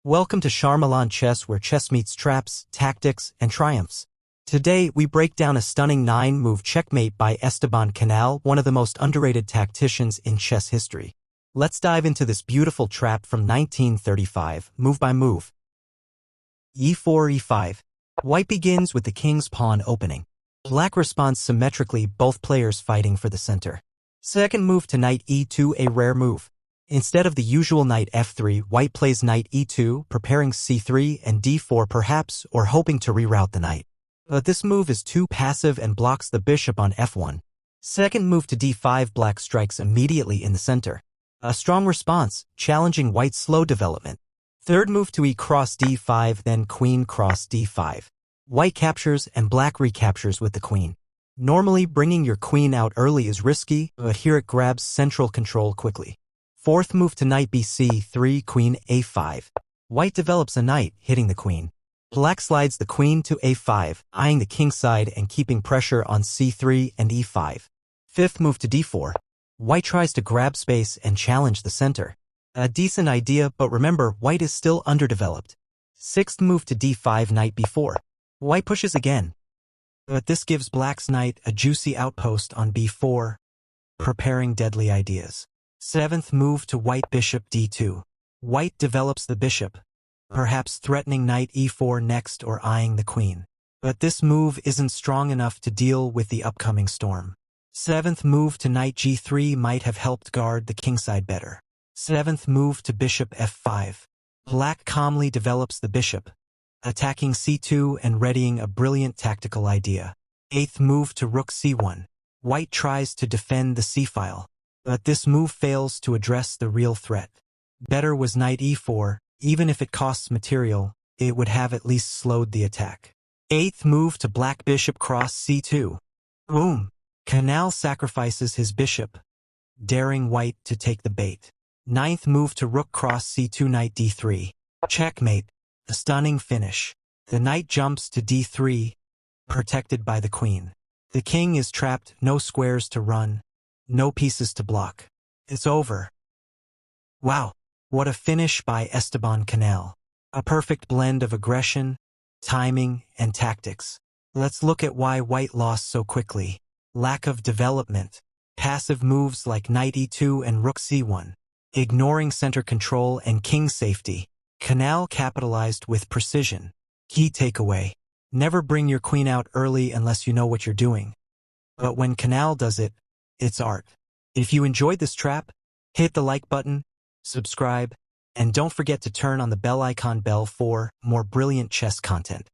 Welcome to Sharmalan Chess, where chess meets traps, tactics, and triumphs. Today, we break down a stunning 9-move checkmate by Esteban Canal, one of the most underrated tacticians in chess history. Let's dive into this beautiful trap from 1935, move by move. e4, e5. White begins with the king's pawn opening. Black responds symmetrically, both players fighting for the center. Second move to knight e2, a rare move. Instead of the usual knight f3, white plays knight e2, preparing c3 and d4 perhaps, or hoping to reroute the knight. But this move is too passive and blocks the bishop on f1. Second move to d5, black strikes immediately in the center. A strong response, challenging white's slow development. Third move to e cross d5, then queen cross d5. White captures and black recaptures with the queen. Normally, bringing your queen out early is risky, but here it grabs central control quickly. Fourth move to knight bc3, queen a5. White develops a knight, hitting the queen. Black slides the queen to a5, eyeing the king side and keeping pressure on c3 and e5. Fifth move to d4. White tries to grab space and challenge the center. A decent idea, but remember, white is still underdeveloped. Sixth move to d5, knight b4. White pushes again. But this gives black's knight a juicy outpost on b4, preparing deadly ideas. Seventh move to white bishop d2. White develops the bishop, perhaps threatening knight e4 next or eyeing the queen. But this move isn't strong enough to deal with the upcoming storm. Seventh move to knight g3 might have helped guard the kingside better. Seventh move to bishop f5. Black calmly develops the bishop, attacking c2 and readying a brilliant tactical idea. Eighth move to rook c1. White tries to defend the c-file, but this move fails to address the real threat. Better was knight e4, even if it costs material, it would have at least slowed the attack. Eighth move to black bishop cross c2. Boom! Canal sacrifices his bishop, daring white to take the bait. Ninth move to rook cross c2, knight d3. Checkmate. A stunning finish. The knight jumps to d3, protected by the queen. The king is trapped, no squares to run, no pieces to block. It's over. Wow, what a finish by Esteban Canal. A perfect blend of aggression, timing, and tactics. Let's look at why white lost so quickly. Lack of development. Passive moves like knight e2 and rook c1. Ignoring center control and king safety. Canal capitalized with precision. Key takeaway. Never bring your queen out early unless you know what you're doing. But when Canal does it, it's art. If you enjoyed this trap, hit the like button, subscribe, and don't forget to turn on the bell icon for more brilliant chess content.